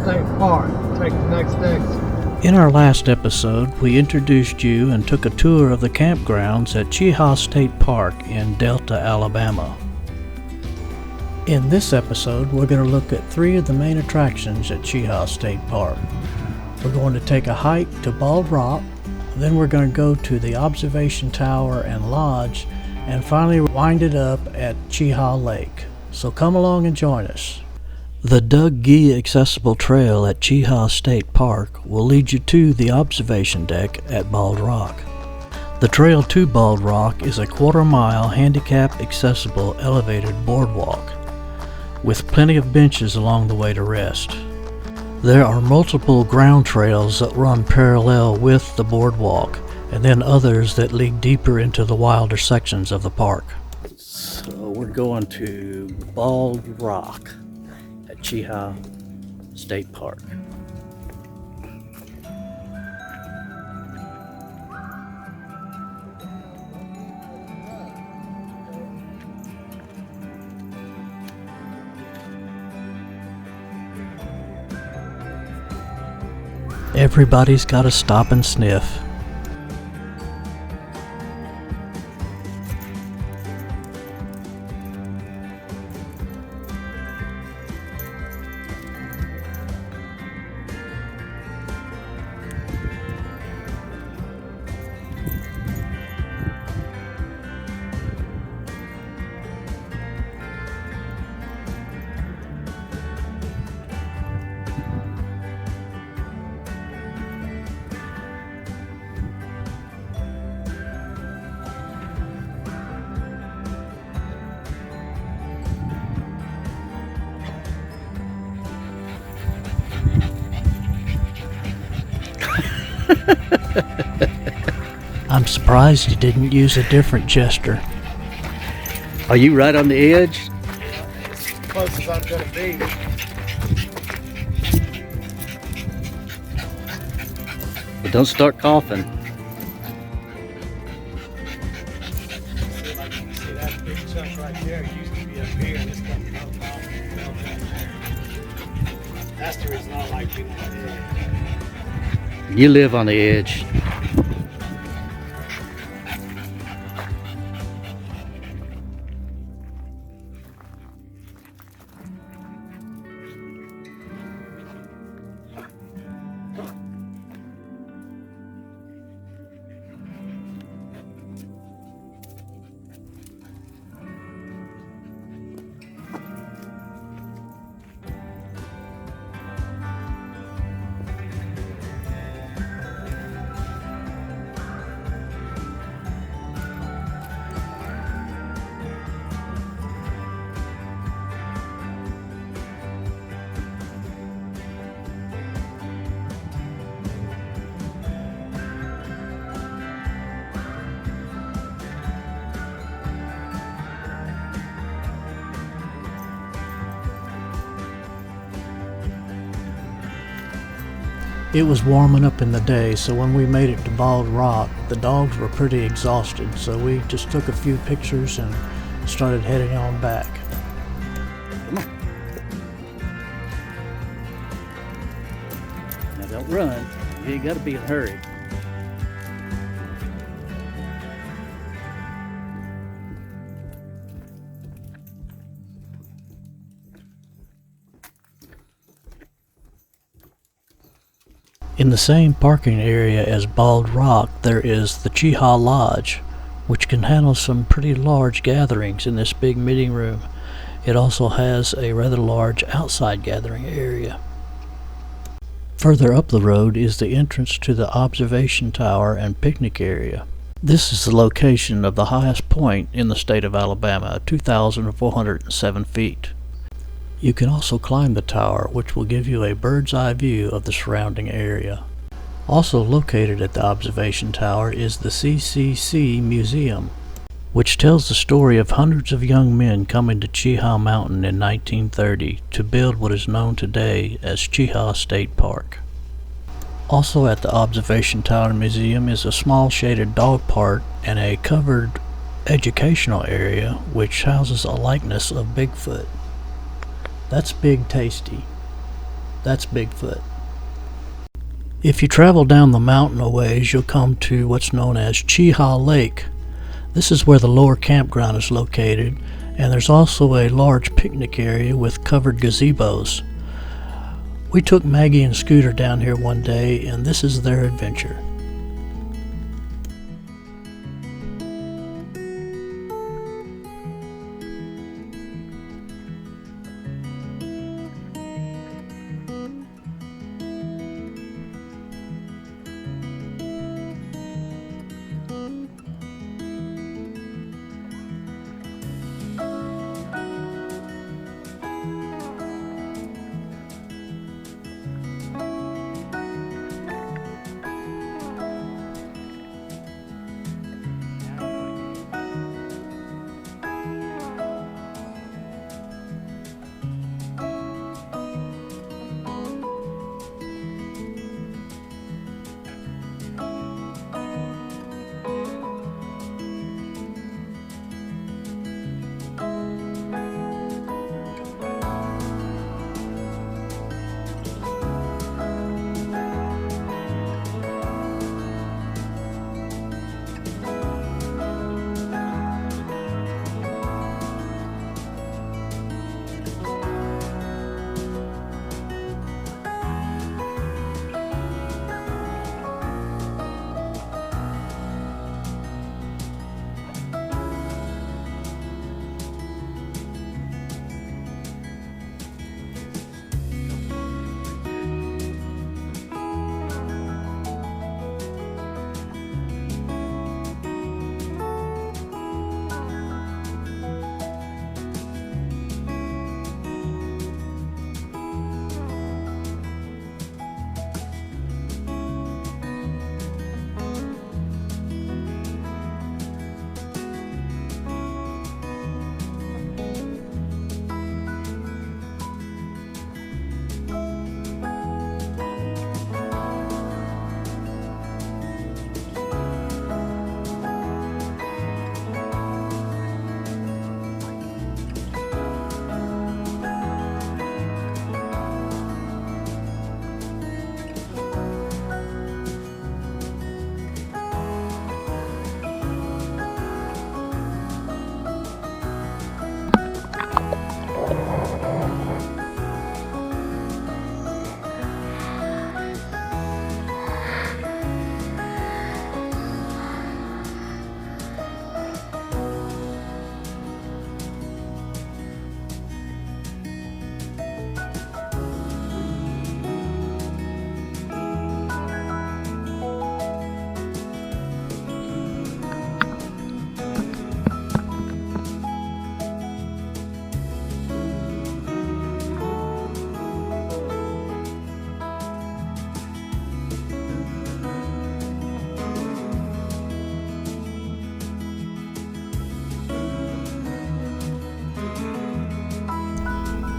State Park. Take the next exit. In our last episode, we introduced you and took a tour of the campgrounds at Cheaha State Park in Delta, Alabama. In this episode, we're going to look at 3 of the main attractions at Cheaha State Park. We're going to take a hike to Bald Rock, then we're going to go to the observation tower and lodge, and finally wind it up at Cheaha Lake. So come along and join us. The Doug Gee Accessible Trail at Cheaha State Park will lead you to the observation deck at Bald Rock. The trail to Bald Rock is a quarter-mile handicap accessible elevated boardwalk with plenty of benches along the way to rest. There are multiple ground trails that run parallel with the boardwalk, and then others that lead deeper into the wilder sections of the park. So we're going to Bald Rock at Cheaha State Park. Everybody's got to stop and sniff. I'm surprised you didn't use a different gesture. Are you right on the edge? It's as close as I'm going to be. But don't start coughing. See that big chunk right there used to be up here, and it's coming up off. That's the reason I like being on the edge. You live on the edge. It was warming up in the day, so when we made it to Bald Rock, the dogs were pretty exhausted, so we just took a few pictures and started heading on back. Come on. Now don't run. You ain't got to be in a hurry. In the same parking area as Bald Rock, there is the Cheaha Lodge, which can handle some pretty large gatherings in this big meeting room. It also has a rather large outside gathering area. Further up the road is the entrance to the observation tower and picnic area. This is the location of the highest point in the state of Alabama, 2,407 feet. You can also climb the tower, which will give you a bird's eye view of the surrounding area. Also located at the observation tower is the CCC Museum, which tells the story of hundreds of young men coming to Cheaha Mountain in 1930 to build what is known today as Cheaha State Park. Also at the observation tower museum is a small shaded dog park and a covered educational area which houses a likeness of Bigfoot. That's Big Tasty. That's Bigfoot. If you travel down the mountain a ways, you'll come to what's known as Cheaha Lake. This is where the lower campground is located, and there's also a large picnic area with covered gazebos. We took Maggie and Scooter down here one day, and this is their adventure.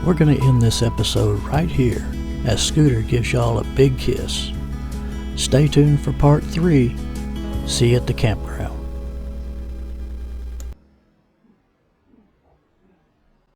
We're going to end this episode right here as Scooter gives y'all a big kiss. Stay tuned for part 3. See you at the campground.